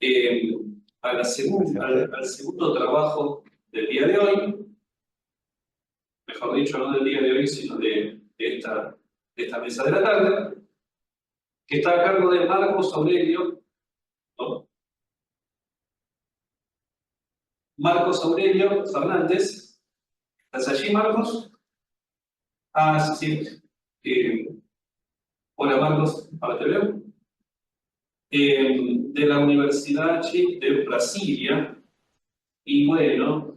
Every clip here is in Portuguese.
eh, al segundo trabajo del día de hoy, mejor dicho, no del día de hoy, sino de esta mesa de la tarde, que está a cargo de Marcos Aurelio, ¿no? Marcos Aurelio Fernández. ¿Estás allí, Marcos? Ah, sí, sí. Hola, Marcos, ahora te veo. De la Universidad allí de Brasilia. Y bueno,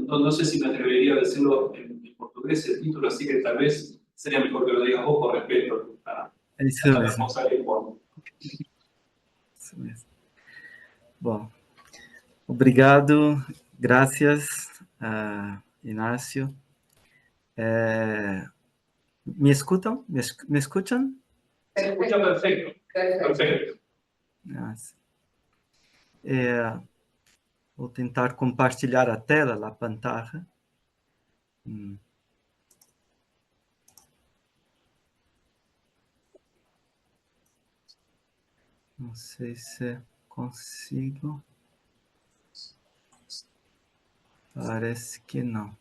no sé si me atrevería a decirlo en portugués el título, así que tal vez sería mejor que lo digas vos por respeto a Isso la mesmo. hermosa lengua. Isso mesmo. Bom, obrigado, graças, Inácio. Me escutam? Me escutam? Se escucha perfecto. Perfecto. Nossa. Vou tentar compartilhar a tela, a pantalla. Não sei se consigo. Parece que não.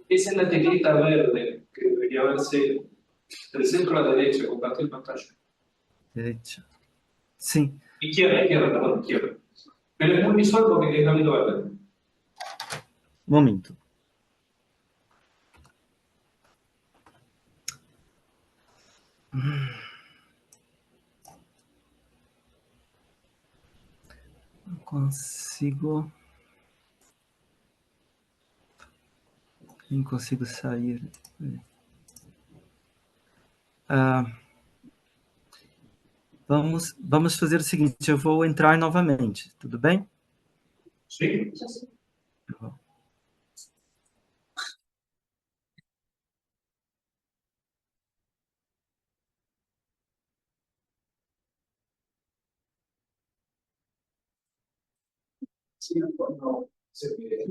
Esa es la teclita verde que debería verse del centro a la derecha, compartir pantalla. Direita. Sim. Izquierda, perdón, izquierda. Pero es muy visual porque es gabinete verde. Momento. Não consigo. Nem consigo sair. Vamos fazer o seguinte, eu vou entrar novamente, tudo bem? Sim. Sí, cuando se ve.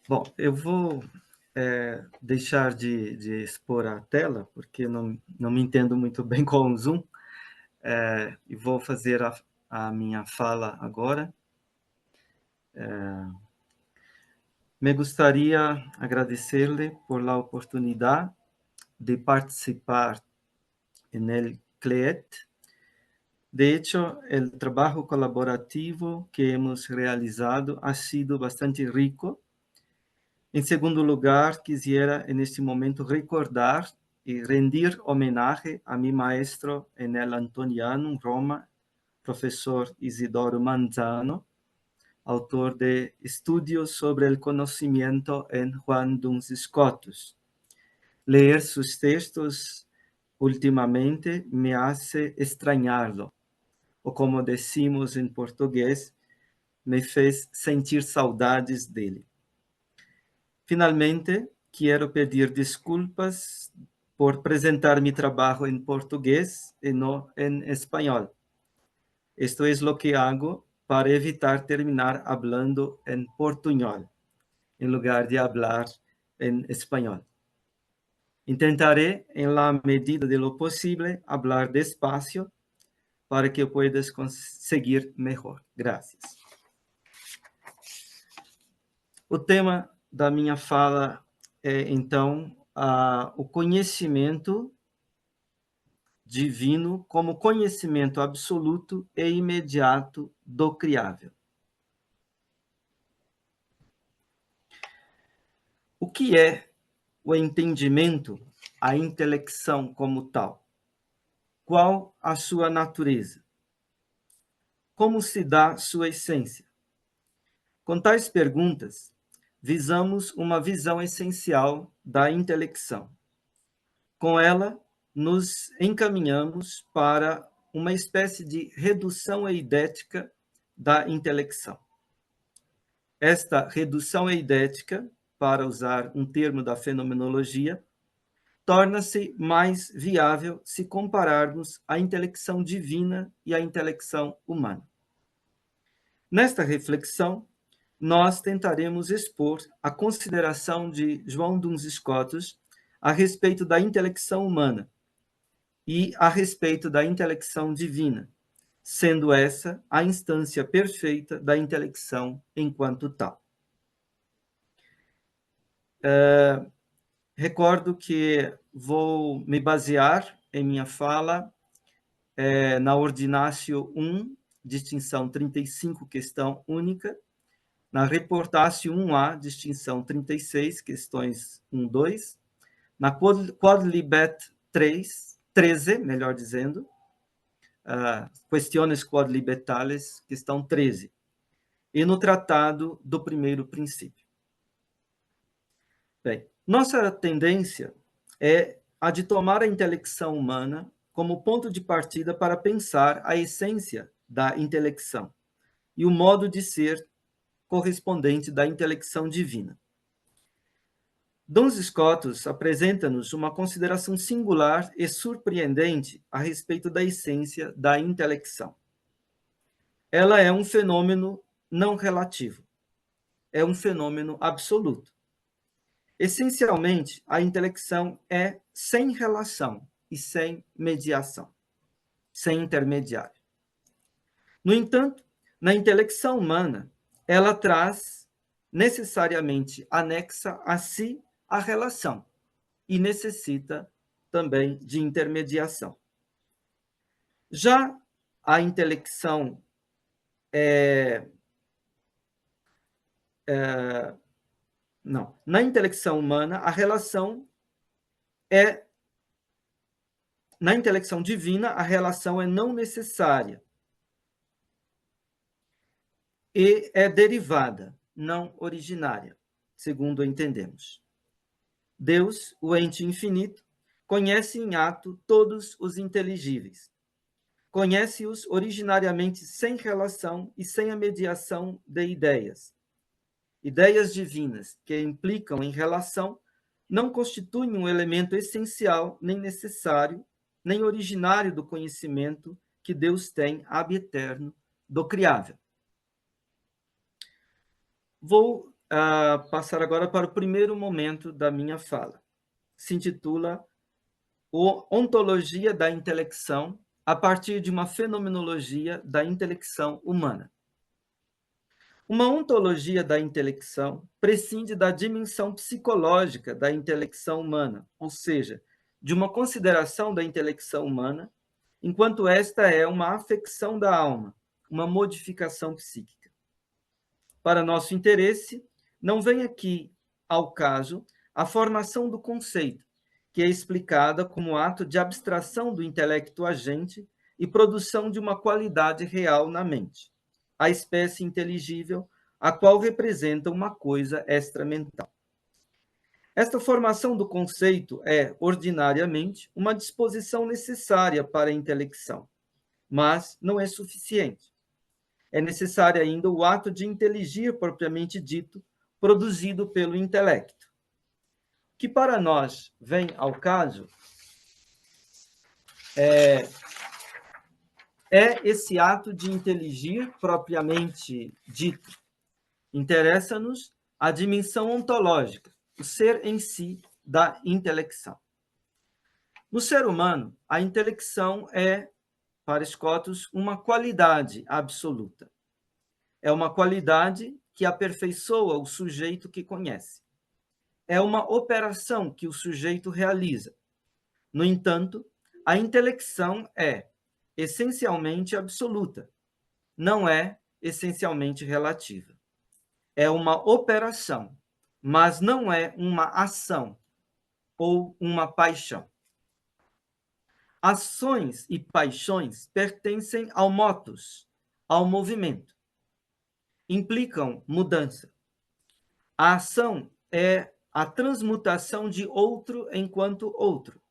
Bom, eu vou deixar de expor a tela, porque não me entendo muito bem com o Zoom, e vou fazer a minha fala agora. Me gustaría agradecerle por la oportunidad de participar en el CLEET. De hecho, el trabajo colaborativo que hemos realizado ha sido bastante rico. En segundo lugar, quisiera en este momento recordar y rendir homenaje a mi maestro en el Antoniano, Roma, profesor Isidoro Manzano, autor de Estudios sobre el Conocimiento en Juan Duns Scotus. Leer sus textos últimamente me hace extrañarlo, o como decimos en portugués, me fez sentir saudades dele. Finalmente, quiero pedir disculpas por presentar mi trabajo en portugués y no en español. Esto es lo que hago para evitar terminar hablando en portuñol, en lugar de hablar en español. Intentaré, en la medida de lo posible, hablar despacio para que puedas conseguir mejor. Gracias. O tema da minha fala é, então, o conhecimento divino como conhecimento absoluto e imediato do criável. O que é o entendimento, a intelecção como tal? Qual a sua natureza? Como se dá sua essência? Com tais perguntas, visamos uma visão essencial da intelecção. Com ela, nos encaminhamos para uma espécie de redução eidética da intelecção. Esta redução eidética, para usar um termo da fenomenologia, torna-se mais viável se compararmos a intelecção divina e a intelecção humana. Nesta reflexão, nós tentaremos expor a consideração de João Duns Scotus a respeito da intelecção humana e a respeito da intelecção divina, sendo essa a instância perfeita da intelecção enquanto tal. Recordo que vou me basear em minha fala na Ordinácio 1, distinção 35, questão única, na Reportácio 1A, distinção 36, questões 1, 2, na Quodlibet 13, melhor dizendo, Questões Quodlibetales, questão 13, e no Tratado do Primeiro Princípio. Bem, nossa tendência é a de tomar a intelecção humana como ponto de partida para pensar a essência da intelecção e o modo de ser correspondente da intelecção divina. Duns Scotus apresenta-nos uma consideração singular e surpreendente a respeito da essência da intelecção. Ela é um fenômeno não relativo, é um fenômeno absoluto. Essencialmente, a intelecção é sem relação e sem mediação, sem intermediário. No entanto, na intelecção humana, ela traz necessariamente anexa a si a relação e necessita também de intermediação. Já a intelecção na intelecção humana, a relação na intelecção divina, a relação é não necessária e é derivada, não originária, segundo entendemos. Deus, o ente infinito, conhece em ato todos os inteligíveis. Conhece-os originariamente sem relação e sem a mediação de ideias. Ideias divinas que implicam em relação não constituem um elemento essencial, nem necessário, nem originário do conhecimento que Deus tem ab eterno do criável. Vou passar agora para o primeiro momento da minha fala. Se intitula Ontologia da Intelecção a partir de uma fenomenologia da intelecção humana. Uma ontologia da intelecção prescinde da dimensão psicológica da intelecção humana, ou seja, de uma consideração da intelecção humana, enquanto esta é uma afecção da alma, uma modificação psíquica. Para nosso interesse, não vem aqui ao caso a formação do conceito, que é explicada como ato de abstração do intelecto agente e produção de uma qualidade real na mente, a espécie inteligível, a qual representa uma coisa extramental. Esta formação do conceito é, ordinariamente, uma disposição necessária para a intelecção, mas não é suficiente. É necessário ainda o ato de inteligir propriamente dito, produzido pelo intelecto. Que para nós vem ao caso é esse ato de inteligir propriamente dito. Interessa-nos a dimensão ontológica, o ser em si da intelecção. No ser humano, a intelecção é, para Scotus, uma qualidade absoluta. É uma qualidade que aperfeiçoa o sujeito que conhece. É uma operação que o sujeito realiza. No entanto, a intelecção é essencialmente absoluta, não é essencialmente relativa. É uma operação, mas não é uma ação ou uma paixão. Ações e paixões pertencem ao motus, ao movimento. Implicam mudança. A ação é a transmutação de outro enquanto outro.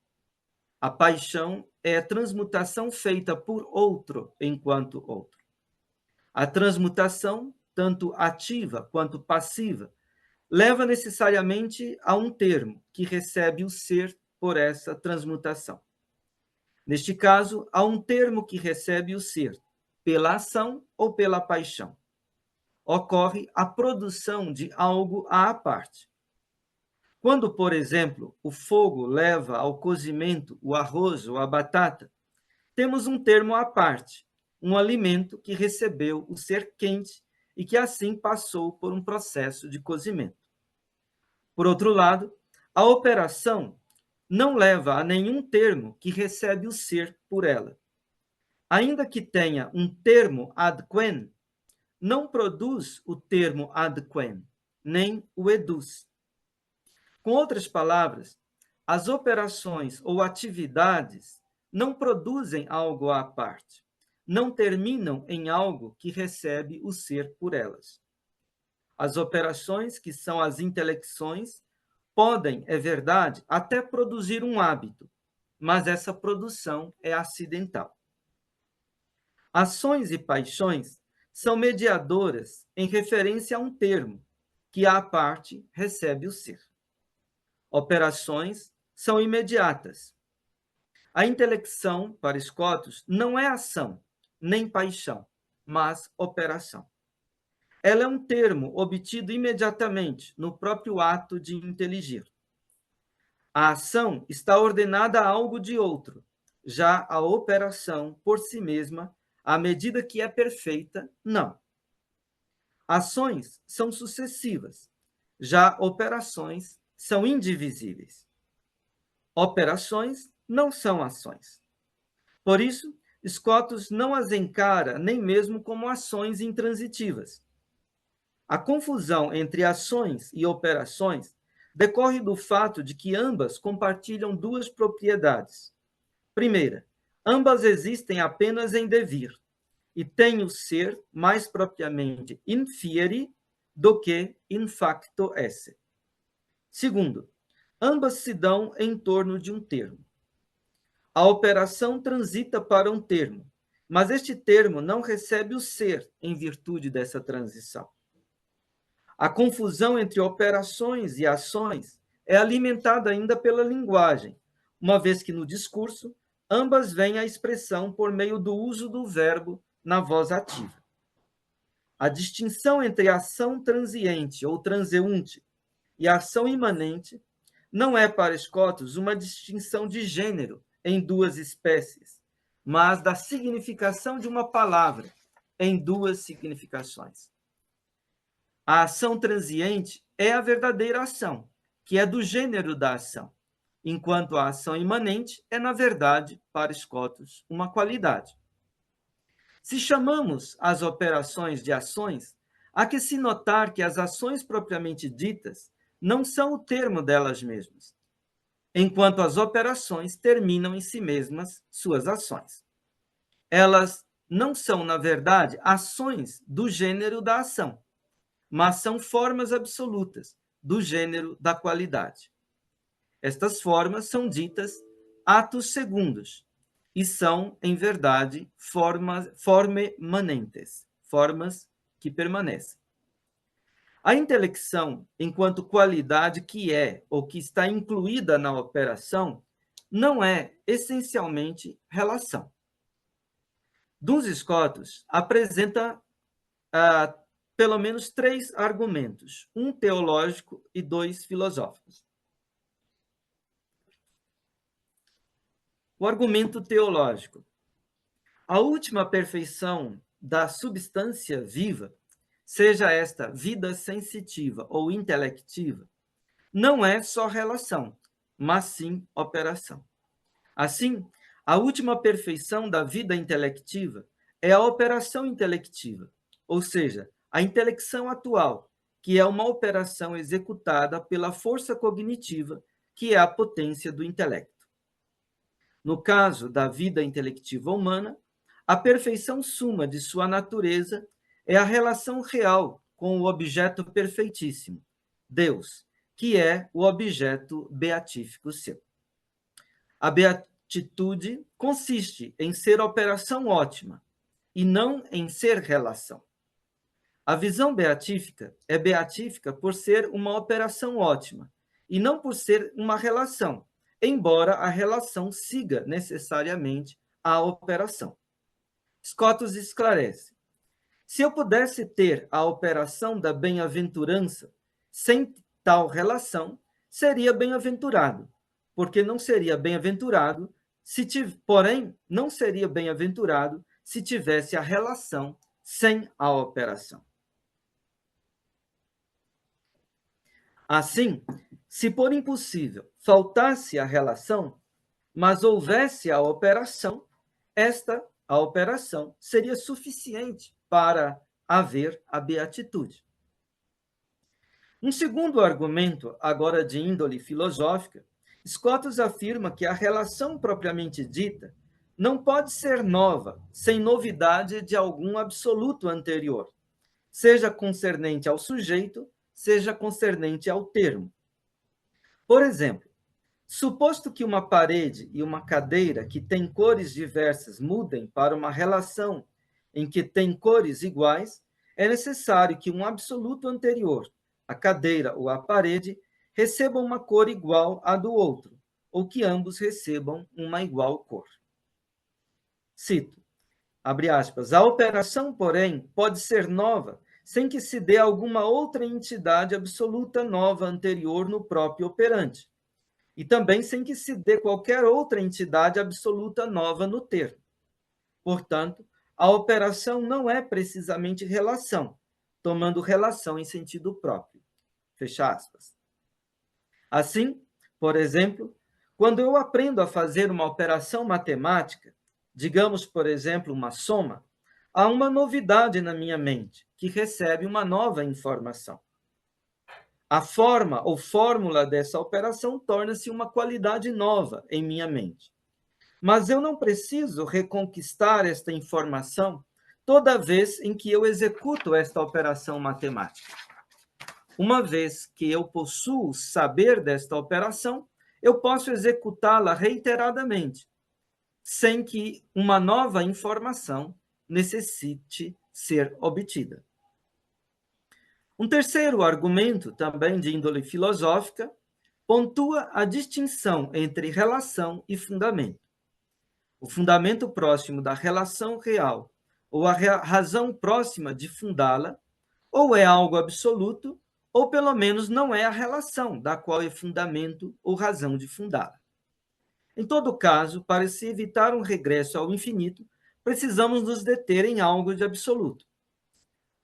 A paixão é a transmutação feita por outro enquanto outro. A transmutação, tanto ativa quanto passiva, leva necessariamente a um termo que recebe o ser por essa transmutação. Neste caso, há um termo que recebe o ser pela ação ou pela paixão. Ocorre a produção de algo à parte. Quando, por exemplo, o fogo leva ao cozimento o arroz ou a batata, temos um termo à parte, um alimento que recebeu o ser quente e que assim passou por um processo de cozimento. Por outro lado, a operação não leva a nenhum termo que recebe o ser por ela. Ainda que tenha um termo ad quem, não produz o termo ad quem, nem o eduz. Com outras palavras, as operações ou atividades não produzem algo à parte, não terminam em algo que recebe o ser por elas. As operações, que são as intelecções, podem, é verdade, até produzir um hábito, mas essa produção é acidental. Ações e paixões são mediadoras em referência a um termo, que à parte recebe o ser. Operações são imediatas. A intelecção, para Scotus, não é ação, nem paixão, mas operação. Ela é um termo obtido imediatamente no próprio ato de inteligir. A ação está ordenada a algo de outro, já a operação, por si mesma, à medida que é perfeita, não. Ações são sucessivas, já operações são indivisíveis. Operações não são ações. Por isso, Scotus não as encara nem mesmo como ações intransitivas. A confusão entre ações e operações decorre do fato de que ambas compartilham duas propriedades. Primeira, ambas existem apenas em devir e têm o ser mais propriamente in fieri do que in facto esse. Segundo, ambas se dão em torno de um termo. A operação transita para um termo, mas este termo não recebe o ser em virtude dessa transição. A confusão entre operações e ações é alimentada ainda pela linguagem, uma vez que no discurso ambas vêm à expressão por meio do uso do verbo na voz ativa. A distinção entre ação transiente ou transeunte e ação imanente não é para Scotus uma distinção de gênero em duas espécies, mas da significação de uma palavra em duas significações. A ação transiente é a verdadeira ação, que é do gênero da ação, enquanto a ação imanente é, na verdade, para Scotus, uma qualidade. Se chamamos as operações de ações, há que se notar que as ações propriamente ditas não são o termo delas mesmas, enquanto as operações terminam em si mesmas suas ações. Elas não são, na verdade, ações do gênero da ação, mas são formas absolutas do gênero da qualidade. Estas formas são ditas atos segundos e são, em verdade, forme manentes, formas que permanecem. A intelecção, enquanto qualidade que é ou que está incluída na operação, não é essencialmente relação. Duns Scotus apresenta pelo menos 3 argumentos, um teológico e 2 filosóficos. O argumento teológico. A última perfeição da substância viva, seja esta vida sensitiva ou intelectiva, não é só relação, mas sim operação. Assim, a última perfeição da vida intelectiva é a operação intelectiva, ou seja, a intelecção atual, que é uma operação executada pela força cognitiva, que é a potência do intelecto. No caso da vida intelectiva humana, a perfeição suma de sua natureza é a relação real com o objeto perfeitíssimo, Deus, que é o objeto beatífico seu. A beatitude consiste em ser operação ótima, e não em ser relação. A visão beatífica é beatífica por ser uma operação ótima, e não por ser uma relação, embora a relação siga necessariamente a operação. Scotus esclarece: se eu pudesse ter a operação da bem-aventurança sem tal relação, seria bem-aventurado, porque não seria bem-aventurado, porém, não seria bem-aventurado se tivesse a relação sem a operação. Assim, se por impossível faltasse a relação, mas houvesse a operação, a operação, seria suficiente para haver a beatitude. Um segundo argumento, agora de índole filosófica, Scotus afirma que a relação propriamente dita não pode ser nova, sem novidade de algum absoluto anterior, seja concernente ao sujeito, seja concernente ao termo. Por exemplo, suposto que uma parede e uma cadeira que têm cores diversas mudem para uma relação em que têm cores iguais, é necessário que um absoluto anterior, a cadeira ou a parede, recebam uma cor igual à do outro, ou que ambos recebam uma igual cor. Cito, abre aspas, a operação, porém, pode ser nova, sem que se dê alguma outra entidade absoluta nova anterior no próprio operante, e também sem que se dê qualquer outra entidade absoluta nova no termo. Portanto, a operação não é precisamente relação, tomando relação em sentido próprio. Fecha aspas. Assim, por exemplo, quando eu aprendo a fazer uma operação matemática, digamos, por exemplo, uma soma, há uma novidade na minha mente, que recebe uma nova informação. A forma ou fórmula dessa operação torna-se uma qualidade nova em minha mente. Mas eu não preciso reconquistar esta informação toda vez em que eu executo esta operação matemática. Uma vez que eu possuo saber desta operação, eu posso executá-la reiteradamente, sem que uma nova informação necessite ser obtida. Um terceiro argumento, também de índole filosófica, pontua a distinção entre relação e fundamento. O fundamento próximo da relação real, ou a razão próxima de fundá-la, ou é algo absoluto, ou pelo menos não é a relação da qual é fundamento ou razão de fundá-la. Em todo caso, para se evitar um regresso ao infinito, precisamos nos deter em algo de absoluto.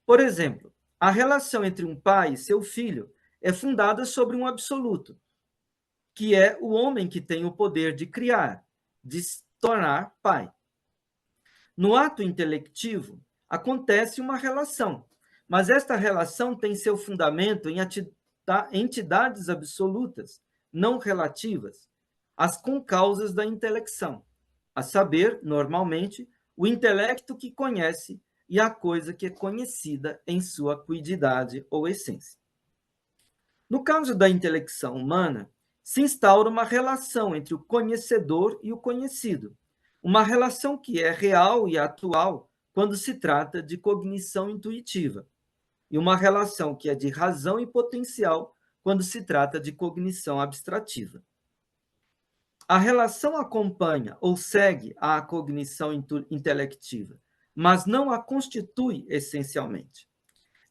Por exemplo, a relação entre um pai e seu filho é fundada sobre um absoluto, que é o homem que tem o poder de criar, de se tornar pai. No ato intelectivo, acontece uma relação, mas esta relação tem seu fundamento em entidades absolutas, não relativas, as concausas da intelecção, a saber, normalmente, o intelecto que conhece e a coisa que é conhecida em sua cuididade ou essência. No caso da intelecção humana, se instaura uma relação entre o conhecedor e o conhecido, uma relação que é real e atual quando se trata de cognição intuitiva, e uma relação que é de razão e potencial quando se trata de cognição abstrativa. A relação acompanha ou segue a cognição intelectiva, mas não a constitui essencialmente.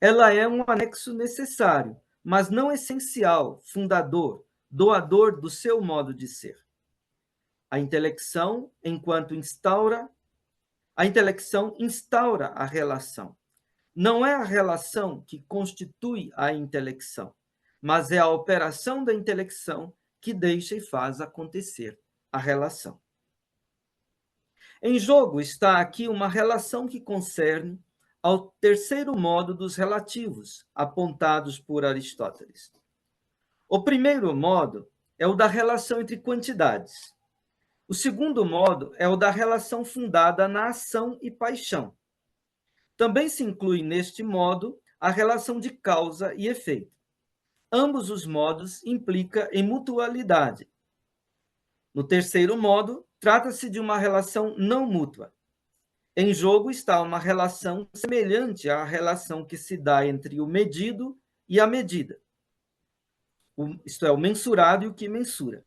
Ela é um anexo necessário, mas não essencial, fundador, doador do seu modo de ser. A intelecção instaura a relação. Não é a relação que constitui a intelecção, mas é a operação da intelecção que deixa e faz acontecer a relação. Em jogo está aqui uma relação que concerne ao terceiro modo dos relativos, apontados por Aristóteles. O primeiro modo é o da relação entre quantidades. O segundo modo é o da relação fundada na ação e paixão. Também se inclui neste modo a relação de causa e efeito. Ambos os modos implicam em mutualidade. No terceiro modo, trata-se de uma relação não mútua. Em jogo está uma relação semelhante à relação que se dá entre o medido e a medida. Isto é, o mensurado e o que mensura.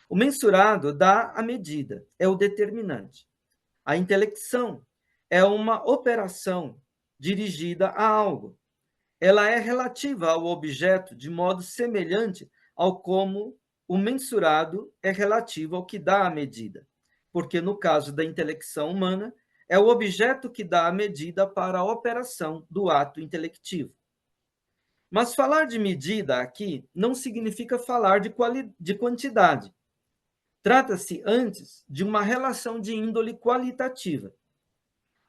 O mensurado dá a medida, é o determinante. A intelecção é uma operação dirigida a algo. Ela é relativa ao objeto de modo semelhante ao como o mensurado é relativo ao que dá a medida, porque no caso da intelecção humana, é o objeto que dá a medida para a operação do ato intelectivo. Mas falar de medida aqui não significa falar de quantidade. Trata-se antes de uma relação de índole qualitativa.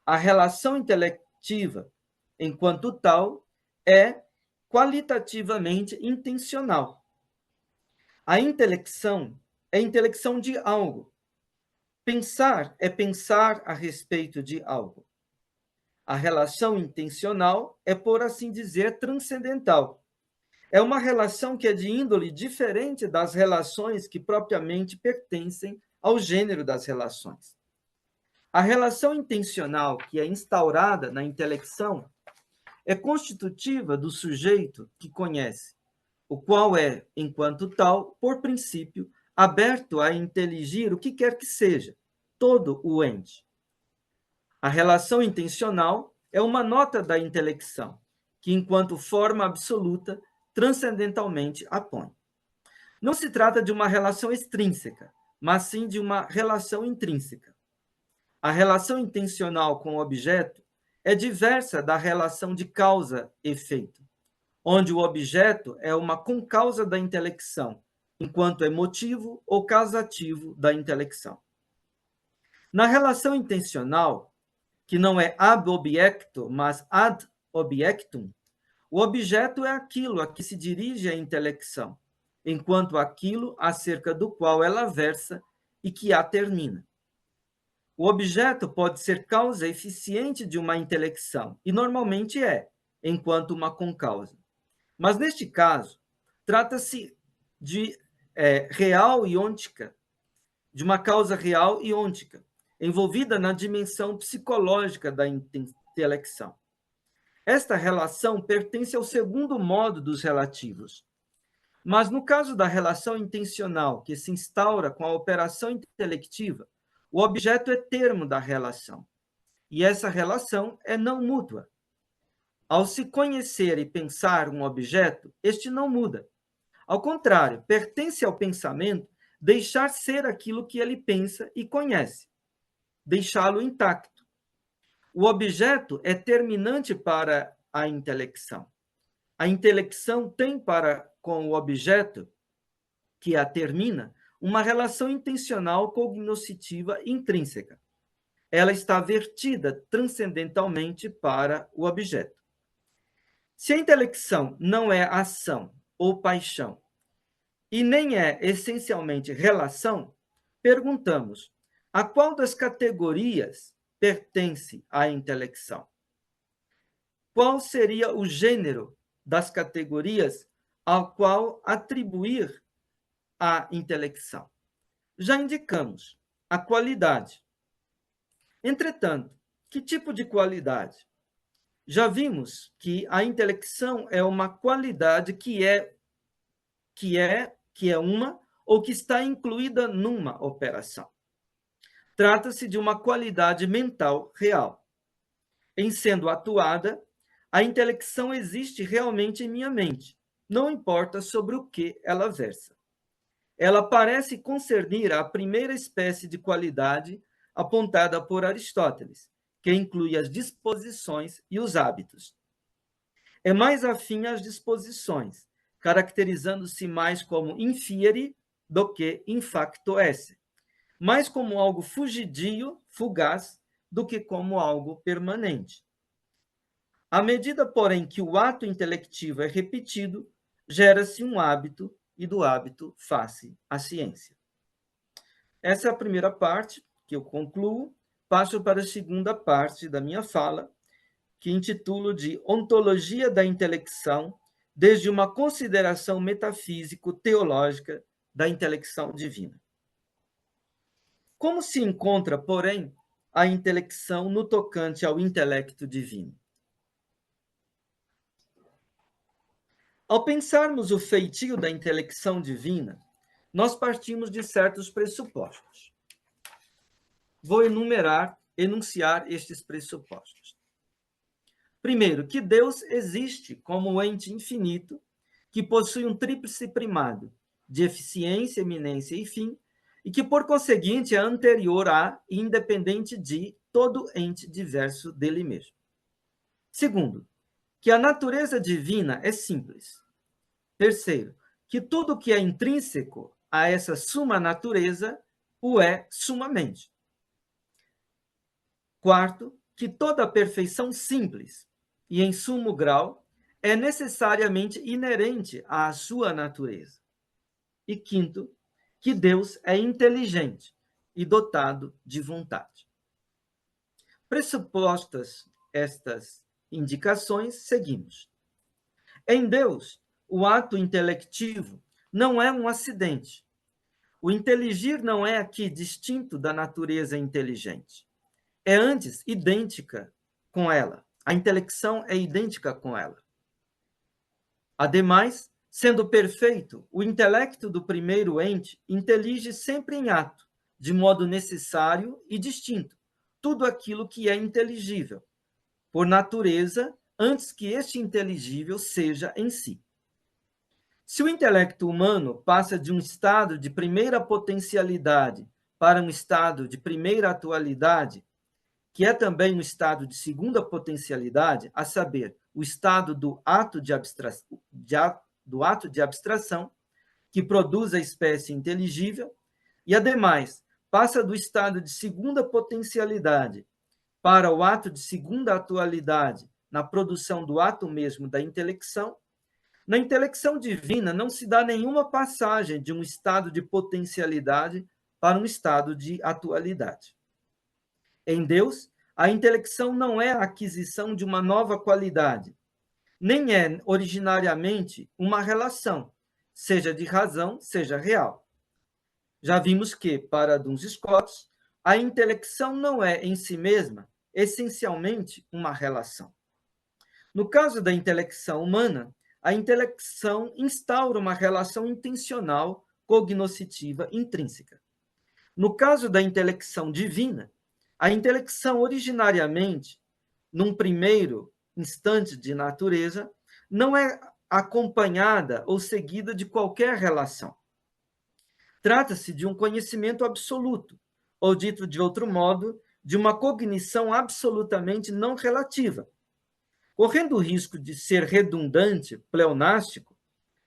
A relação intelectiva, enquanto tal, é qualitativamente intencional. A intelecção é intelecção de algo. Pensar é pensar a respeito de algo. A relação intencional é, por assim dizer, transcendental. É uma relação que é de índole diferente das relações que propriamente pertencem ao gênero das relações. A relação intencional que é instaurada na intelecção é constitutiva do sujeito que conhece, o qual é, enquanto tal, por princípio, aberto a inteligir o que quer que seja, todo o ente. A relação intencional é uma nota da intelecção, que, enquanto forma absoluta, transcendentalmente a põe. Não se trata de uma relação extrínseca, mas sim de uma relação intrínseca. A relação intencional com o objeto é diversa da relação de causa-efeito, onde o objeto é uma concausa da intelecção, enquanto é motivo ou causativo da intelecção. Na relação intencional, que não é ab objecto, mas ad objectum, o objeto é aquilo a que se dirige a intelecção, enquanto aquilo acerca do qual ela versa e que a termina. O objeto pode ser causa eficiente de uma intelecção, e normalmente é, enquanto uma concausa. Mas, neste caso, trata-se de real e ôntica, de uma causa real e ôntica, envolvida na dimensão psicológica da intelecção. Esta relação pertence ao segundo modo dos relativos. Mas, no caso da relação intencional, que se instaura com a operação intelectiva, o objeto é termo da relação. E essa relação é não mútua. Ao se conhecer e pensar um objeto, este não muda. Ao contrário, pertence ao pensamento deixar ser aquilo que ele pensa e conhece, deixá-lo intacto. O objeto é terminante para a intelecção. A intelecção tem para com o objeto que a termina uma relação intencional cognoscitiva intrínseca. Ela está vertida transcendentalmente para o objeto. Se a intelecção não é ação ou paixão, e nem é essencialmente relação, perguntamos: a qual das categorias pertence a intelecção? Qual seria o gênero das categorias ao qual atribuir a intelecção? Já indicamos a qualidade. Entretanto, que tipo de qualidade? Já vimos que a intelecção é uma qualidade que é uma ou que está incluída numa operação. Trata-se de uma qualidade mental real. Em sendo atuada, a intelecção existe realmente em minha mente, não importa sobre o que ela versa. Ela parece concernir a primeira espécie de qualidade apontada por Aristóteles, que inclui as disposições e os hábitos. É mais afim às disposições, caracterizando-se mais como infiere do que in facto esse, mais como algo fugidio, fugaz, do que como algo permanente. À medida, porém, que o ato intelectivo é repetido, gera-se um hábito, e do hábito faz-se a ciência. Essa é a primeira parte, que eu concluo. Passo para a segunda parte da minha fala, que intitulo de Ontologia da Intelecção, desde uma consideração metafísico-teológica da intelecção divina. Como se encontra, porém, a intelecção no tocante ao intelecto divino. Ao pensarmos o feitio da intelecção divina, nós partimos de certos pressupostos. Vou enunciar estes pressupostos. Primeiro, que Deus existe como um ente infinito que possui um tríplice primado de eficiência, eminência e fim, e que, por conseguinte, é anterior a e independente de todo ente diverso dele mesmo. Segundo, que a natureza divina é simples. Terceiro, que tudo que é intrínseco a essa suma natureza o é sumamente. Quarto, que toda perfeição simples e em sumo grau é necessariamente inerente à sua natureza. E quinto, que Deus é inteligente e dotado de vontade. Pressupostas estas indicações, seguimos. Em Deus, o ato intelectivo não é um acidente. O inteligir não é aqui distinto da natureza inteligente. É antes idêntica com ela. A intelecção é idêntica com ela. Ademais, sendo perfeito, o intelecto do primeiro ente intelige sempre em ato, de modo necessário e distinto, tudo aquilo que é inteligível, por natureza, antes que este inteligível seja em si. Se o intelecto humano passa de um estado de primeira potencialidade para um estado de primeira atualidade, que é também um estado de segunda potencialidade, a saber, o estado do ato de abstração, que produz a espécie inteligível, e, ademais, passa do estado de segunda potencialidade para o ato de segunda atualidade na produção do ato mesmo da intelecção, na intelecção divina não se dá nenhuma passagem de um estado de potencialidade para um estado de atualidade. Em Deus, a intelecção não é a aquisição de uma nova qualidade, nem é originariamente uma relação, seja de razão, seja real. Já vimos que, para Duns Scotus, a intelecção não é, em si mesma, essencialmente uma relação. No caso da intelecção humana, a intelecção instaura uma relação intencional, cognoscitiva, intrínseca. No caso da intelecção divina, a intelecção originariamente, num primeiro instante de natureza, não é acompanhada ou seguida de qualquer relação. Trata-se de um conhecimento absoluto, ou dito de outro modo, de uma cognição absolutamente não relativa. Correndo o risco de ser redundante, pleonástico,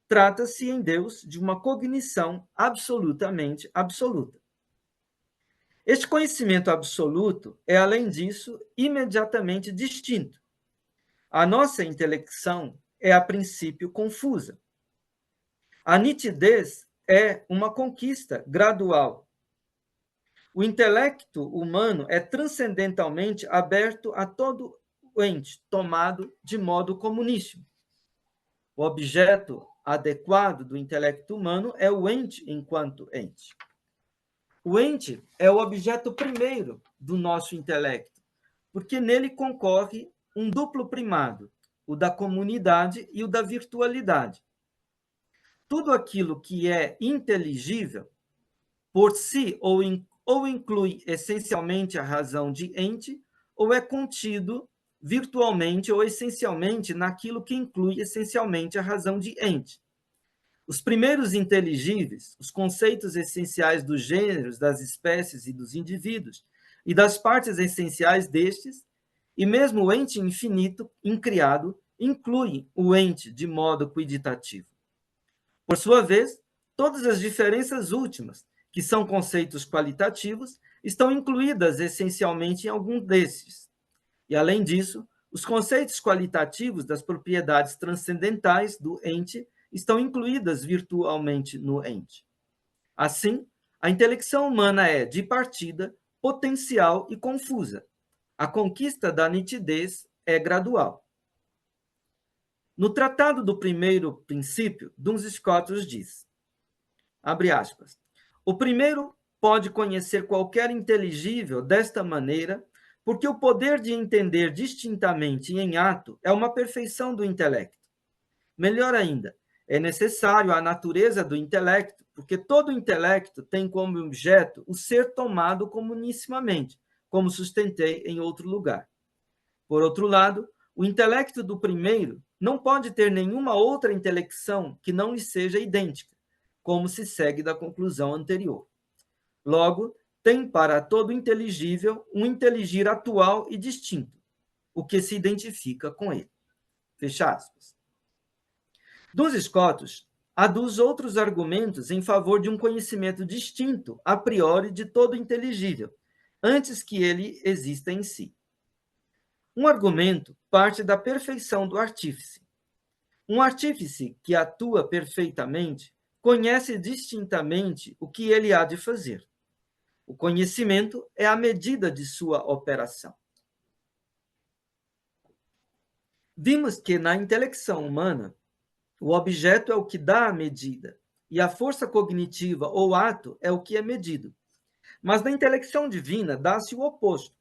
trata-se em Deus de uma cognição absolutamente absoluta. Este conhecimento absoluto é, além disso, imediatamente distinto. A nossa intelecção é, a princípio, confusa. A nitidez é uma conquista gradual. O intelecto humano é transcendentalmente aberto a todo o ente, tomado de modo comuníssimo. O objeto adequado do intelecto humano é o ente enquanto ente. O ente é o objeto primeiro do nosso intelecto, porque nele concorre um duplo primado, o da comunidade e o da virtualidade. Tudo aquilo que é inteligível, por si, ou inclui essencialmente a razão de ente, ou é contido virtualmente ou essencialmente naquilo que inclui essencialmente a razão de ente. Os primeiros inteligíveis, os conceitos essenciais dos gêneros, das espécies e dos indivíduos, e das partes essenciais destes, e mesmo o ente infinito, incriado, incluem o ente de modo quiditativo. Por sua vez, todas as diferenças últimas, que são conceitos qualitativos, estão incluídas essencialmente em algum desses. E, além disso, os conceitos qualitativos das propriedades transcendentais do ente estão incluídas virtualmente no ente. Assim, a intelecção humana é, de partida, potencial e confusa. A conquista da nitidez é gradual. No Tratado do Primeiro Princípio, Duns Scotus diz, abre aspas, o primeiro pode conhecer qualquer inteligível desta maneira, porque o poder de entender distintamente em ato é uma perfeição do intelecto. Melhor ainda, é necessário a natureza do intelecto, porque todo intelecto tem como objeto o ser tomado comunissimamente, como sustentei em outro lugar. Por outro lado, o intelecto do primeiro não pode ter nenhuma outra intelecção que não lhe seja idêntica, como se segue da conclusão anterior. Logo, tem para todo inteligível um inteligir atual e distinto, o que se identifica com ele. Fecha aspas. Duns Scotus aduz outros argumentos em favor de um conhecimento distinto, a priori, de todo inteligível, antes que ele exista em si. Um argumento parte da perfeição do artífice. Um artífice que atua perfeitamente conhece distintamente o que ele há de fazer. O conhecimento é a medida de sua operação. Vimos que na intelecção humana, o objeto é o que dá a medida, e a força cognitiva ou ato é o que é medido. Mas na intelecção divina dá-se o oposto.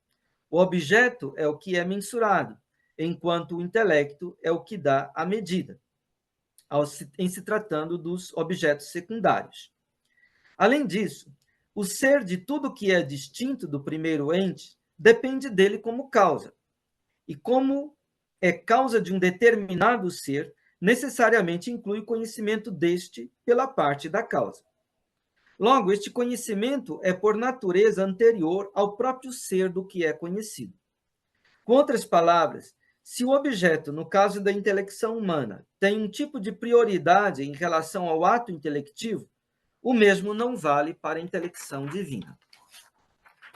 O objeto é o que é mensurado, enquanto o intelecto é o que dá a medida, em se tratando dos objetos secundários. Além disso, o ser de tudo que é distinto do primeiro ente depende dele como causa. E como é causa de um determinado ser, necessariamente inclui o conhecimento deste pela parte da causa. Logo, este conhecimento é por natureza anterior ao próprio ser do que é conhecido. Com outras palavras, se o objeto, no caso da intelecção humana, tem um tipo de prioridade em relação ao ato intelectivo, o mesmo não vale para a intelecção divina.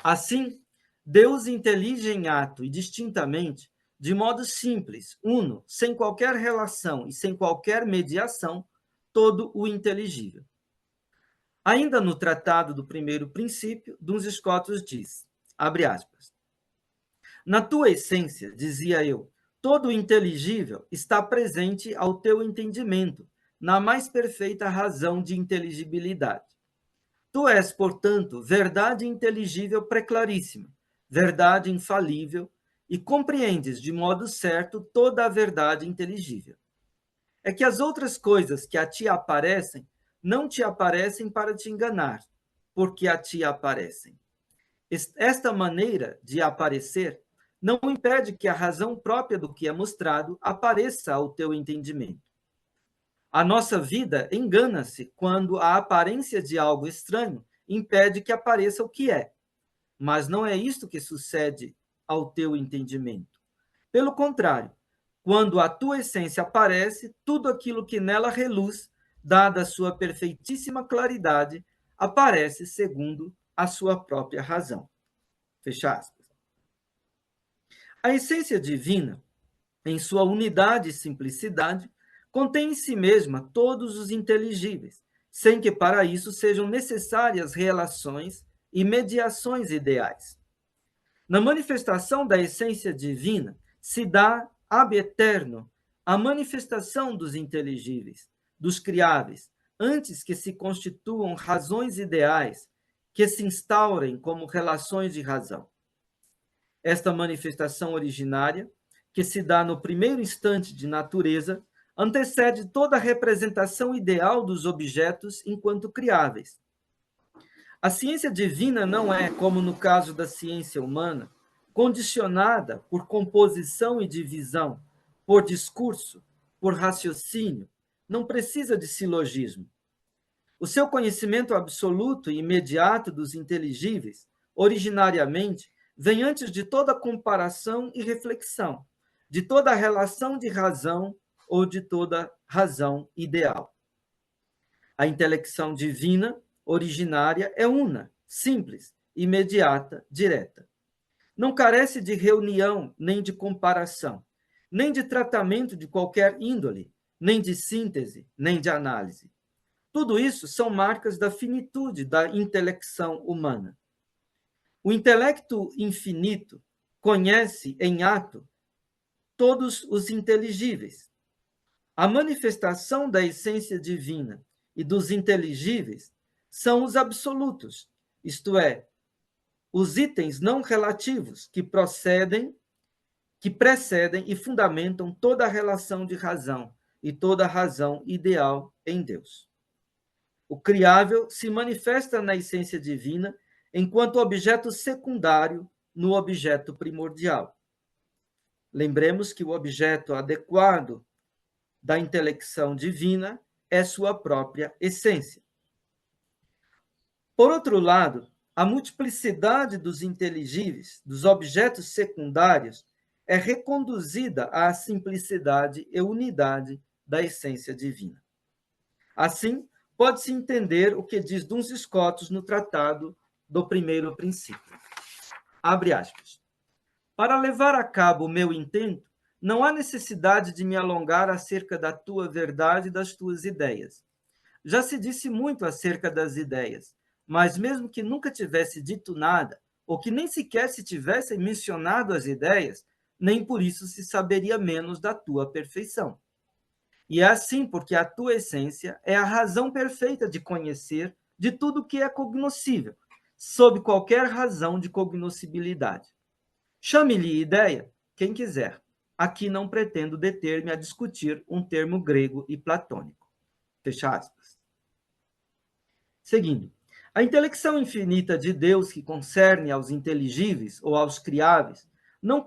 Assim, Deus intelige em ato e distintamente, de modo simples, uno, sem qualquer relação e sem qualquer mediação, todo o inteligível. Ainda no tratado do primeiro princípio, Duns Scotus diz, abre aspas, na tua essência, dizia eu, todo o inteligível está presente ao teu entendimento, na mais perfeita razão de inteligibilidade. Tu és, portanto, verdade inteligível preclaríssima, verdade infalível, e compreendes de modo certo toda a verdade inteligível. É que as outras coisas que a ti aparecem não te aparecem para te enganar, porque a ti aparecem. Esta maneira de aparecer não impede que a razão própria do que é mostrado apareça ao teu entendimento. A nossa vida engana-se quando a aparência de algo estranho impede que apareça o que é. Mas não é isto que sucede ao teu entendimento. Pelo contrário, quando a tua essência aparece, tudo aquilo que nela reluz, dada a sua perfeitíssima claridade, aparece segundo a sua própria razão. Fecha aspas. A essência divina, em sua unidade e simplicidade, contém em si mesma todos os inteligíveis, sem que para isso sejam necessárias relações e mediações ideais. Na manifestação da essência divina, se dá ab eterno a manifestação dos inteligíveis, dos criáveis, antes que se constituam razões ideais que se instaurem como relações de razão. Esta manifestação originária, que se dá no primeiro instante de natureza, antecede toda a representação ideal dos objetos enquanto criáveis. A ciência divina não é, como no caso da ciência humana, condicionada por composição e divisão, por discurso, por raciocínio, não precisa de silogismo. O seu conhecimento absoluto e imediato dos inteligíveis, originariamente, vem antes de toda comparação e reflexão, de toda relação de razão ou de toda razão ideal. A intelecção divina, originária, é una, simples, imediata, direta. Não carece de reunião, nem de comparação, nem de tratamento de qualquer índole, nem de síntese, nem de análise. Tudo isso são marcas da finitude da intelecção humana. O intelecto infinito conhece em ato todos os inteligíveis. A manifestação da essência divina e dos inteligíveis são os absolutos, isto é, os itens não relativos que precedem e fundamentam toda a relação de razão e toda a razão ideal em Deus. O criável se manifesta na essência divina enquanto objeto secundário no objeto primordial. Lembremos que o objeto adequado da intelecção divina é sua própria essência. Por outro lado, a multiplicidade dos inteligíveis, dos objetos secundários, é reconduzida à simplicidade e unidade da essência divina. Assim, pode-se entender o que diz Duns Scotus no Tratado do Primeiro Princípio. Abre aspas. Para levar a cabo o meu intento, não há necessidade de me alongar acerca da tua verdade e das tuas ideias. Já se disse muito acerca das ideias, mas mesmo que nunca tivesse dito nada, ou que nem sequer se tivessem mencionado as ideias, nem por isso se saberia menos da tua perfeição. E é assim porque a tua essência é a razão perfeita de conhecer de tudo que é cognoscível, sob qualquer razão de cognoscibilidade. Chame-lhe ideia quem quiser. Aqui não pretendo deter-me a discutir um termo grego e platônico. Fecha aspas. Seguindo. A intelecção infinita de Deus que concerne aos inteligíveis ou aos criáveis não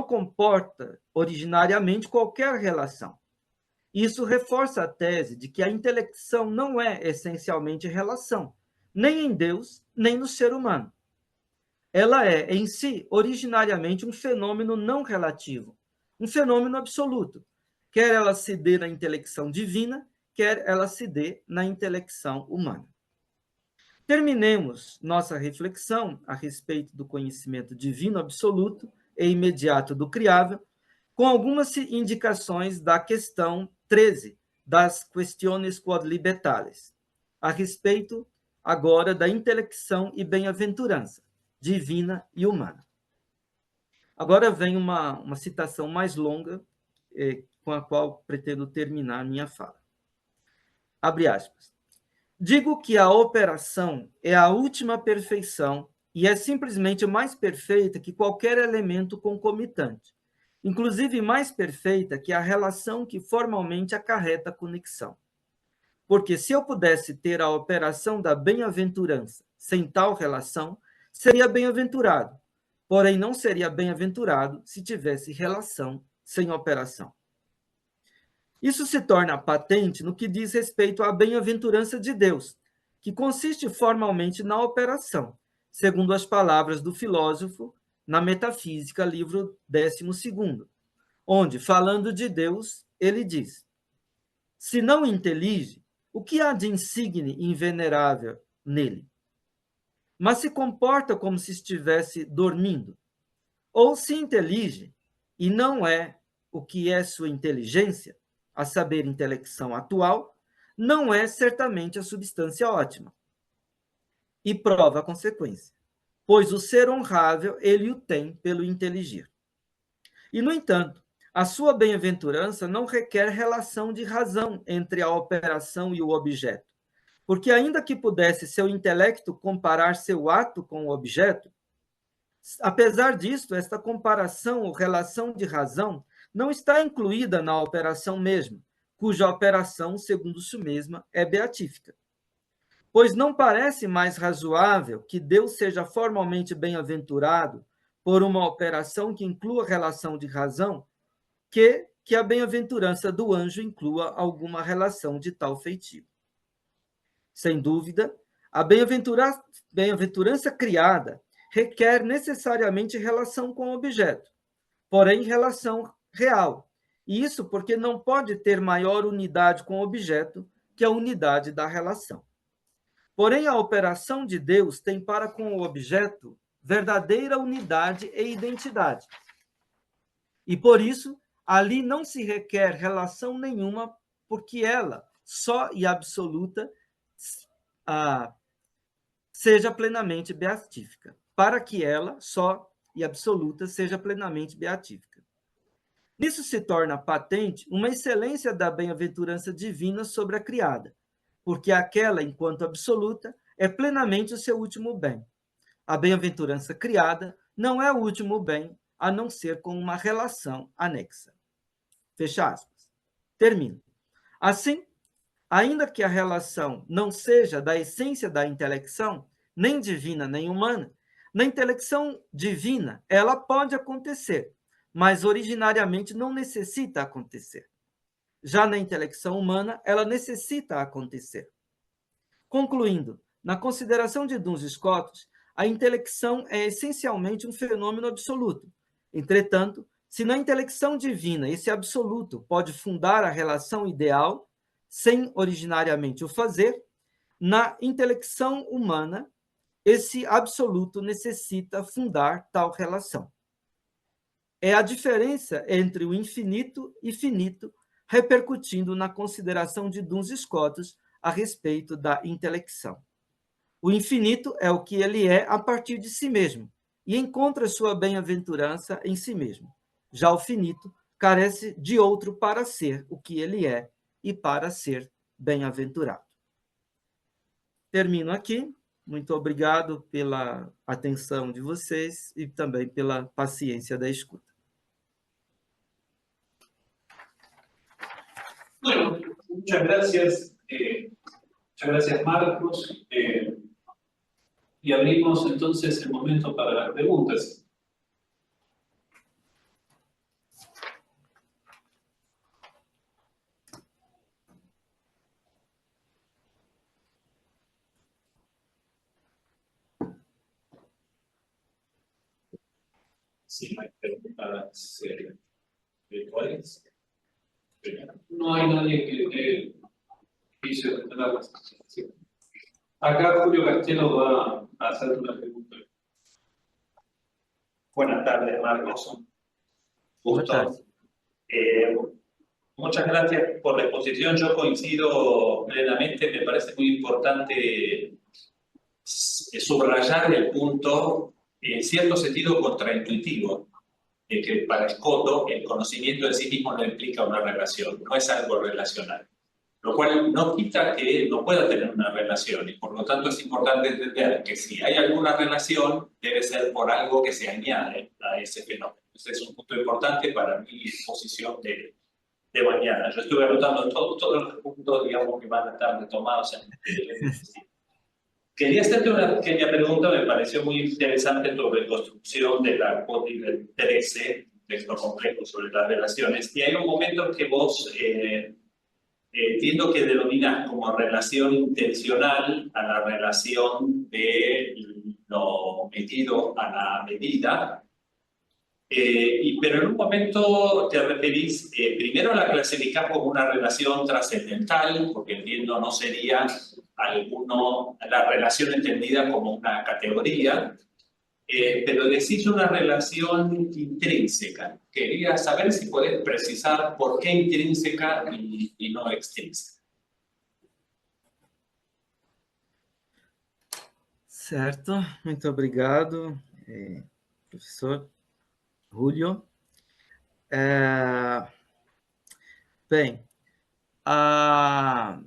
comporta originariamente qualquer relação. Isso reforça a tese de que a intelecção não é essencialmente relação, nem em Deus, nem no ser humano. Ela é, em si, originariamente um fenômeno não relativo, um fenômeno absoluto, quer ela se dê na intelecção divina, quer ela se dê na intelecção humana. Terminemos nossa reflexão a respeito do conhecimento divino absoluto e imediato do criável com algumas indicações da questão 13 das Questiones Quodlibetales, a respeito agora da intelecção e bem-aventurança, divina e humana. Agora vem uma citação mais longa, com a qual pretendo terminar minha fala. Abre aspas. Digo que a operação é a última perfeição e é simplesmente mais perfeita que qualquer elemento concomitante, inclusive mais perfeita que a relação que formalmente acarreta a conexão. Porque se eu pudesse ter a operação da bem-aventurança sem tal relação, seria bem-aventurado, porém não seria bem-aventurado se tivesse relação sem operação. Isso se torna patente no que diz respeito à bem-aventurança de Deus, que consiste formalmente na operação, segundo as palavras do filósofo na Metafísica, livro 12º, onde, falando de Deus, ele diz: se não intelige, o que há de insigne e invenerável nele? Mas se comporta como se estivesse dormindo, ou se intelige e não é o que é sua inteligência, a saber, intelecção atual, não é certamente a substância ótima. E prova a consequência, pois o ser honrável ele o tem pelo inteligir. E, no entanto, a sua bem-aventurança não requer relação de razão entre a operação e o objeto, porque ainda que pudesse seu intelecto comparar seu ato com o objeto, apesar disto, esta comparação ou relação de razão não está incluída na operação mesma, cuja operação, segundo si mesma, é beatífica. Pois não parece mais razoável que Deus seja formalmente bem-aventurado por uma operação que inclua relação de razão, que a bem-aventurança do anjo inclua alguma relação de tal feitio. Sem dúvida, a bem-aventurança criada requer necessariamente relação com o objeto, porém relação real. E isso porque não pode ter maior unidade com o objeto que a unidade da relação. Porém, a operação de Deus tem para com o objeto verdadeira unidade e identidade. E por isso, ali não se requer relação nenhuma, porque ela, só e absoluta, seja plenamente beatífica. Para que ela, só e absoluta, seja plenamente beatífica. Nisso se torna patente uma excelência da bem-aventurança divina sobre a criada, porque aquela, enquanto absoluta, é plenamente o seu último bem. A bem-aventurança criada não é o último bem, a não ser com uma relação anexa. Fecha aspas. Termino. Assim, ainda que a relação não seja da essência da intelecção, nem divina nem humana, na intelecção divina ela pode acontecer, mas originariamente não necessita acontecer. Já na intelecção humana, ela necessita acontecer. Concluindo, na consideração de Duns Scotus, a intelecção é essencialmente um fenômeno absoluto. Entretanto, se na intelecção divina esse absoluto pode fundar a relação ideal, sem originariamente o fazer, na intelecção humana, esse absoluto necessita fundar tal relação. É a diferença entre o infinito e finito repercutindo na consideração de Duns Scotus a respeito da intelecção. O infinito é o que ele é a partir de si mesmo e encontra sua bem-aventurança em si mesmo. Já o finito carece de outro para ser o que ele é e para ser bem-aventurado. Termino aqui. Muito obrigado pela atenção de vocês e também pela paciência da escuta. Bueno, muchas gracias Marcos. Y abrimos entonces el momento para las preguntas. Si no hay preguntas virtuales. No hay nadie que quise retenerlas. Acá Julio Castelo va a hacer una pregunta. Buenas tardes, Marcos. Buenas tardes. Muchas gracias por la exposición. Yo coincido plenamente. Me parece muy importante subrayar el punto, en cierto sentido, contraintuitivo, de que para Escoto el conocimiento de sí mismo no implica una relación, no es algo relacional. Lo cual no quita que no pueda tener una relación, y por lo tanto es importante entender que si hay alguna relación, debe ser por algo que se añade a ese fenómeno. Ese es un punto importante para mi exposición de mañana. Yo estuve anotando todos los puntos, digamos, que van a estar retomados en Quería hacerte una pequeña pregunta, me pareció muy interesante tu reconstrucción de la Códice 13, un texto complejo sobre las relaciones, y hay un momento en que vos entiendo que denominas como relación intencional a la relación de lo metido a la medida, pero en un momento te referís, primero la clasificás como una relación trascendental, porque entiendo no sería la relación entendida como una categoría, pero decís una relación intrínseca. Quería saber si podés precisar por qué intrínseca y no extrínseca. Certo, muito obrigado, professor Julio. Bem, a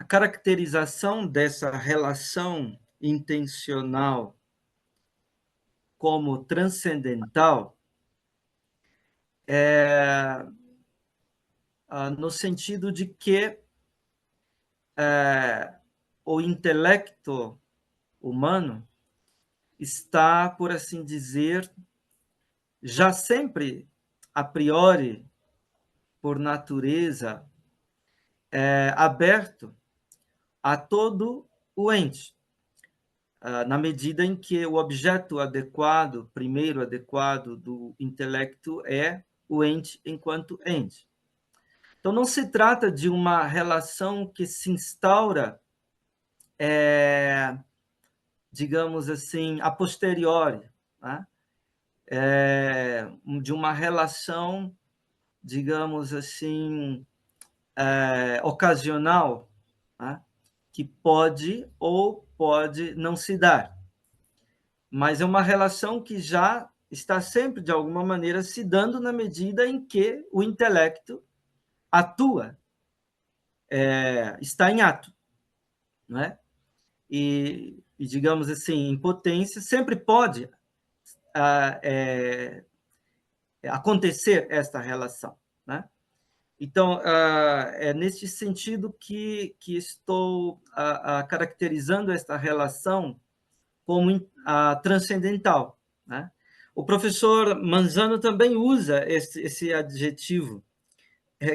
caracterização dessa relação intencional como transcendental no sentido de que o intelecto humano está, por assim dizer, já sempre, a priori, por natureza, aberto a todo o ente, na medida em que o objeto adequado, primeiro adequado do intelecto é o ente enquanto ente. Então, não se trata de uma relação que se instaura, digamos assim, a posteriori, né? De uma relação, digamos assim, ocasional, né? Que pode ou pode não se dar. Mas é uma relação que já está sempre, de alguma maneira, se dando na medida em que o intelecto atua, está em ato, não é? digamos assim, em potência, sempre pode acontecer esta relação, né? Então, é neste sentido que estou caracterizando esta relação como transcendental, né? O professor Manzano também usa esse adjetivo,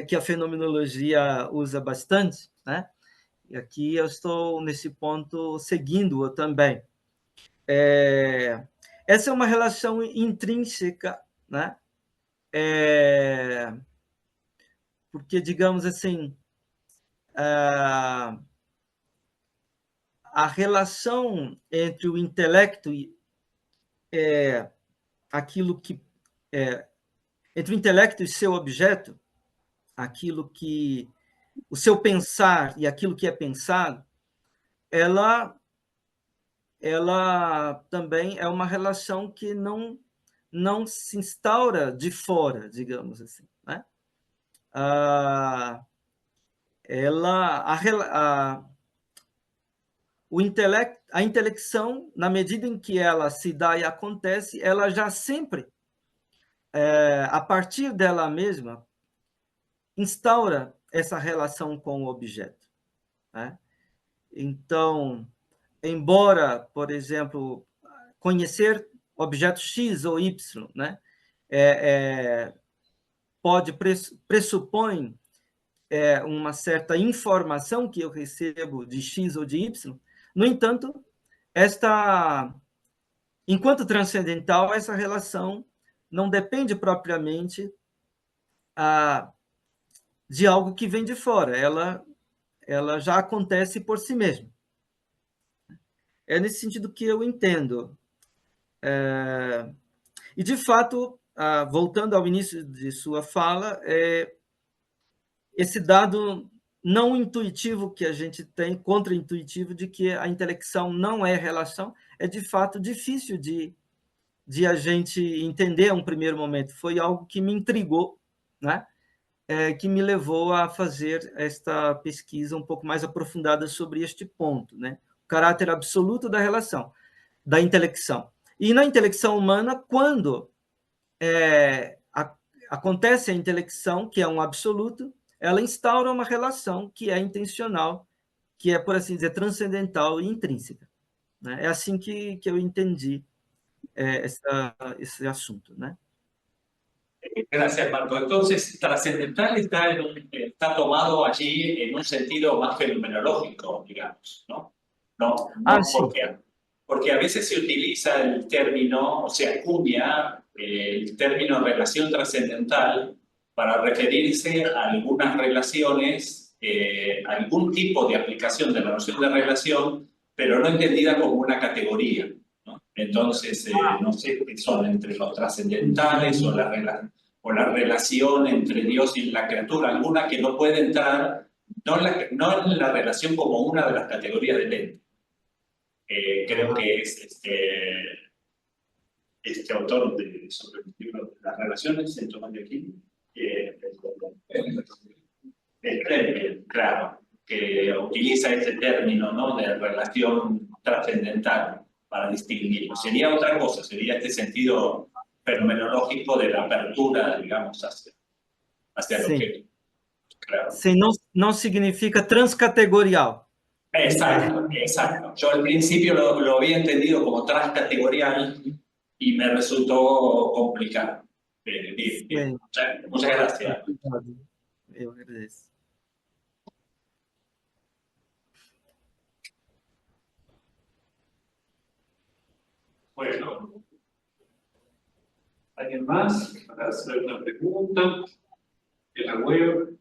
que a fenomenologia usa bastante, né? E aqui eu estou, nesse ponto, seguindo-o também. Essa é uma relação intrínseca, né? Porque, digamos assim, a relação entre o intelecto e aquilo que entre o intelecto e seu objeto, aquilo que o seu pensar e aquilo que é pensado, ela também é uma relação que não se instaura de fora, digamos assim, né? A intelecção, na medida em que ela se dá e acontece, ela já sempre, a partir dela mesma, instaura essa relação com o objeto, né? Então, embora, por exemplo, conhecer objeto X ou Y, né, pressupõe uma certa informação que eu recebo de X ou de Y. No entanto, enquanto transcendental, essa relação não depende propriamente de algo que vem de fora, ela já acontece por si mesma. É nesse sentido que eu entendo. E, de fato, voltando ao início de sua fala, esse dado não intuitivo que a gente tem, contra-intuitivo, de que a intelecção não é relação, é, de fato, difícil de a gente entender a um primeiro momento. Foi algo que me intrigou, né? Que me levou a fazer esta pesquisa um pouco mais aprofundada sobre este ponto, né? O caráter absoluto da relação, da intelecção. E na intelecção humana, quando acontece a intelecção, que é um absoluto, ela instaura uma relação que é intencional, que é, por assim dizer, transcendental e intrínseca, né? É assim que eu entendi esse assunto, né? Gracias, Marco. Entonces, trascendental está tomado allí en un sentido más fenomenológico, digamos, ¿no? No Sí. porque a veces se utiliza el término, o sea, acuña el término relación trascendental para referirse a algunas relaciones, algún tipo de aplicación de la noción de relación, pero no entendida como una categoría, ¿no? Entonces, no sé qué son entre los trascendentales o la relación entre Dios y la criatura, alguna que no puede entrar, no en la relación como una de las categorías del ente. Creo que es este autor sobre el libro de las relaciones, en Tomás de Aquino, el Krempel, claro, que utiliza ese término, ¿no?, de relación trascendental para distinguirlo. Sería otra cosa, sería este sentido fenomenológico de la apertura, digamos, hacia el objeto. Claro. Sí, no significa transcategorial. Exacto, exacto. Yo al principio lo había entendido como transcategorial y me resultó complicado. Bien. Muchas gracias. Eu agradeço. Bueno, ¿alguien más para hacer una pregunta en la web?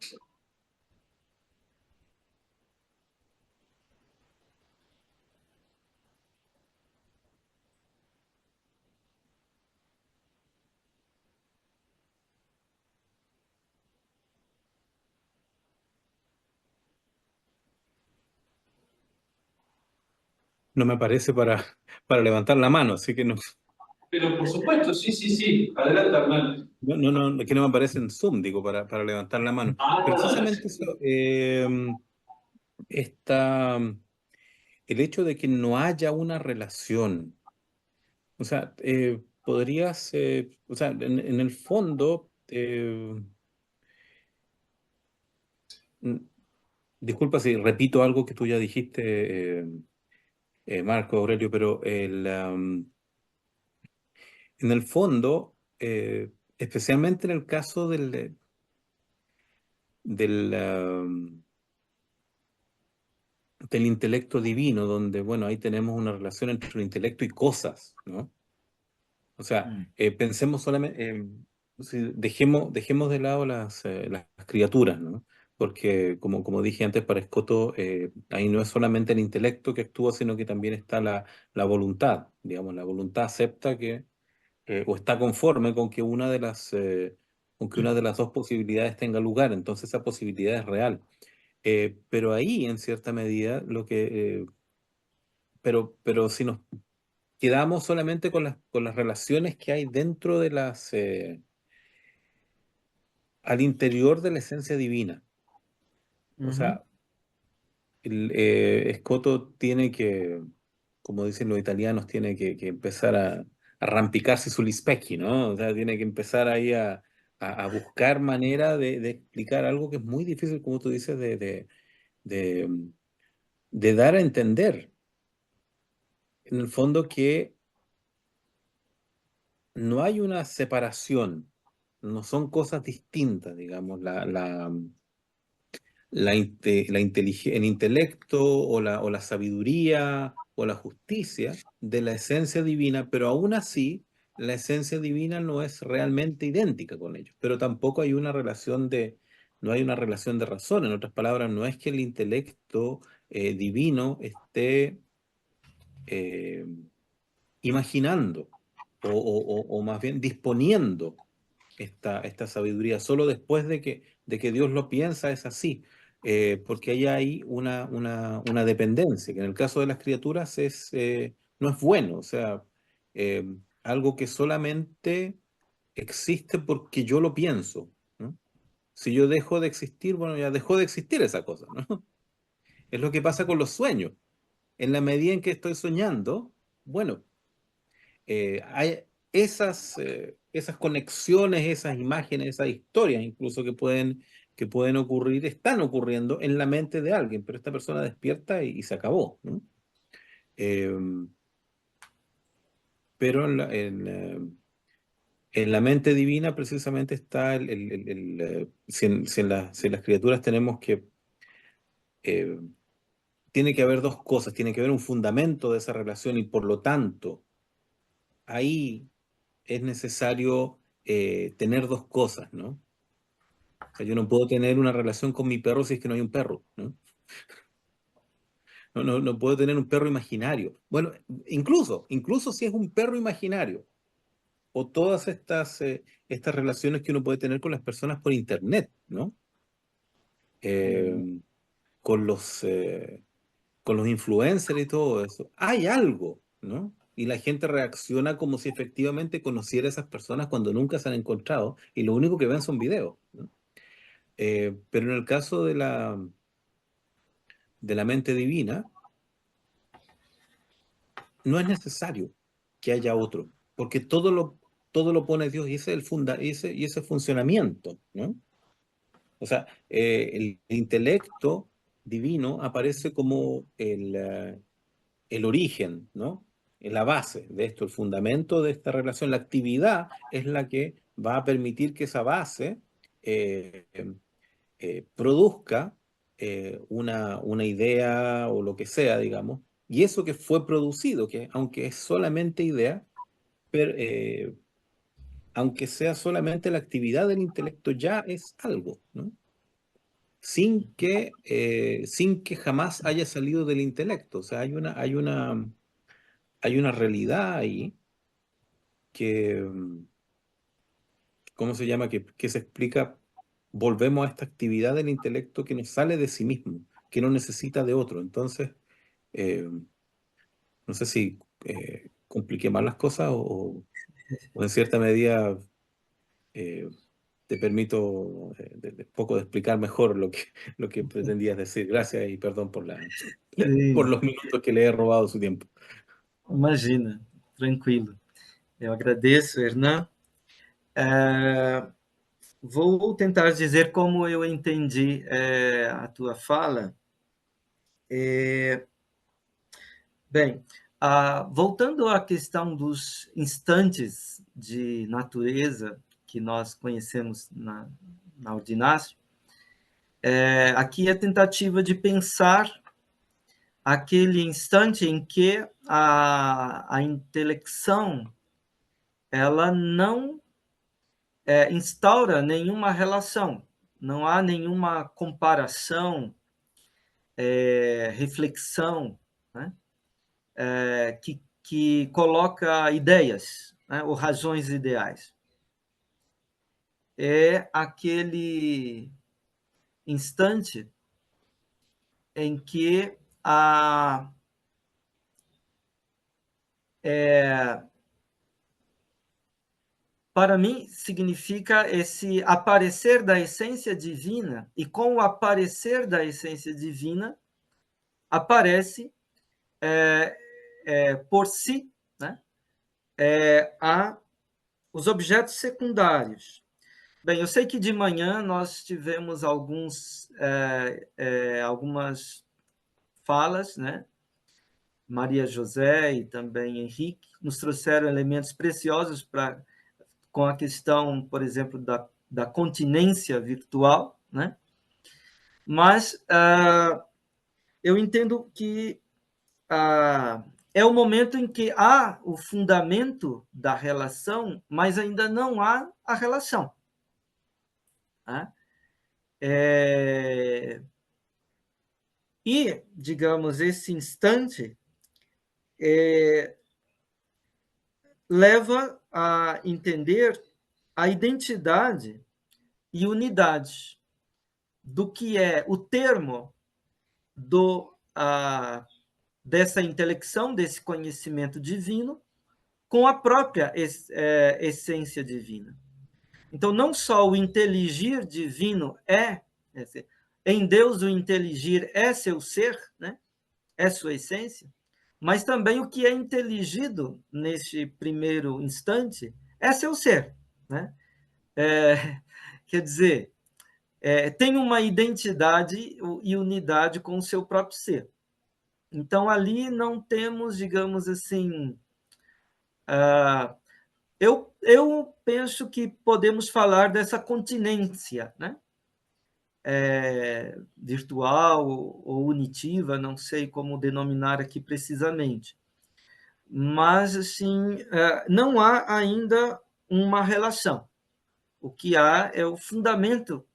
No me aparece para levantar la mano, así que no. Pero por supuesto, sí. Adelante, Hernán. No, que no me aparece en Zoom, digo, para levantar la mano. Precisamente eso, el hecho de que no haya una relación, o sea, podrías, o sea, en el fondo, mm, disculpa si repito algo que tú ya dijiste, Marco Aurelio, pero en el fondo, especialmente en el caso del, del intelecto divino, donde, bueno, ahí tenemos una relación entre el intelecto y cosas, ¿no? O sea, Mm. pensemos solamente, si dejemos de lado las criaturas, ¿no? Porque, como dije antes para Escoto, ahí no es solamente el intelecto que actúa, sino que también está la voluntad. Digamos, la voluntad acepta que, o está conforme con que una de las dos posibilidades tenga lugar, entonces esa posibilidad es real. Pero ahí, en cierta medida, pero si nos quedamos solamente con las relaciones que hay dentro de al interior de la esencia divina. O Ujú. sea, Escoto tiene que, como dicen los italianos, tiene que empezar a rampicarse sul specchi, ¿no? O sea, tiene que empezar ahí a buscar manera de explicar algo que es muy difícil, como tú dices, de, de dar a entender, en el fondo, que no hay una separación, no son cosas distintas, digamos, el intelecto o la sabiduría o la justicia de la esencia divina, pero aún así la esencia divina no es realmente idéntica con ellos, pero tampoco hay una relación no hay una relación de razón. En otras palabras, no es que el intelecto divino esté eh, imaginando o más bien disponiendo esta sabiduría. Solo después de que Dios lo piensa es así, porque ahí hay una dependencia, que en el caso de las criaturas no es bueno, o sea, eh, algo que solamente existe porque yo lo pienso, ¿no? Si yo dejo de existir, bueno, ya dejó de existir esa cosa, ¿no? Es lo que pasa con los sueños. En la medida en que estoy soñando, bueno, hay esas conexiones, esas imágenes, esas historias incluso que pueden ocurrir, están ocurriendo en la mente de alguien, pero esta persona despierta y se acabó, ¿no? Eh, pero en la mente divina precisamente está si en las criaturas tenemos eh, tiene que haber dos cosas, tiene que haber un fundamento de esa relación y por lo tanto ahí es necesario tener dos cosas, ¿no? O sea, yo no puedo tener una relación con mi perro si es que no hay un perro, ¿no? No puedo tener un perro imaginario. Bueno, incluso si es un perro imaginario, o todas estas relaciones que uno puede tener con las personas por internet, ¿no? Eh, con con los influencers y todo eso. Hay algo, ¿no? Y la gente reacciona como si efectivamente conociera a esas personas cuando nunca se han encontrado y lo único que ven son videos, ¿no? Pero en el caso de la mente divina, no es necesario que haya otro, porque todo lo pone Dios y ese es y ese funcionamiento, ¿no? O sea, el intelecto divino aparece como el origen, ¿no? La base de esto, el fundamento de esta relación. La actividad es la que va a permitir que esa base eh, produzca una idea o lo que sea, digamos, y eso que fue producido, que aunque es solamente idea, pero, aunque sea solamente la actividad del intelecto, ya es algo, ¿no? Sin que jamás haya salido del intelecto. O sea, hay una realidad ahí que, ¿cómo se llama? Que se explica, volvemos a esta actividad del intelecto que nos sale de sí mismo, que no necesita de otro. Entonces, eh, no sé si compliqué más las cosas o en cierta medida eh, te permito un poco de explicar mejor lo que pretendías decir. Gracias y perdón por los minutos que le he robado su tiempo. Imagina, tranquilo. Eu agradeço, Hernan. Vou tentar dizer como eu entendi a tua fala. Bem, voltando à questão dos instantes de natureza que nós conhecemos na Ordinácio, aqui é a tentativa de pensar aquele instante em que a intelecção ela não instaura nenhuma relação, não há nenhuma comparação, reflexão, né? Que coloca ideias, né? Ou razões ideais. É aquele instante em que para mim, significa esse aparecer da essência divina, e com o aparecer da essência divina, aparece por si, né, os objetos secundários. Bem, eu sei que de manhã nós tivemos algumas falas, né? Maria José e também Henrique nos trouxeram elementos preciosos com a questão, por exemplo, da continência virtual, né? Mas eu entendo que é o momento em que há o fundamento da relação, mas ainda não há a relação. Né? E, digamos, esse instante leva a entender a identidade e unidade do que é o termo dessa intelecção, desse conhecimento divino, com a própria essência divina. Então, não só o inteligir divino em Deus o inteligir é seu ser, né? É sua essência, mas também o que é inteligido neste primeiro instante é seu ser, né? Quer dizer, tem uma identidade e unidade com o seu próprio ser. Então, ali não temos, digamos assim, eu penso que podemos falar dessa continência, né? Virtual ou unitiva, não sei como denominar aqui precisamente. Mas, assim, não há ainda uma relação. O que há é o fundamento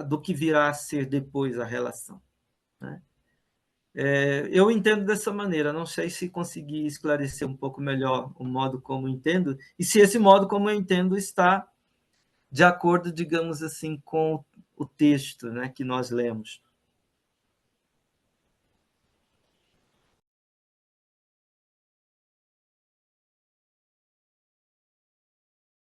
do que virá a ser depois a relação. Né? Eu entendo dessa maneira, não sei se consegui esclarecer um pouco melhor o modo como entendo, e se esse modo como eu entendo está de acordo, digamos assim, com o texto, né, que nós lemos.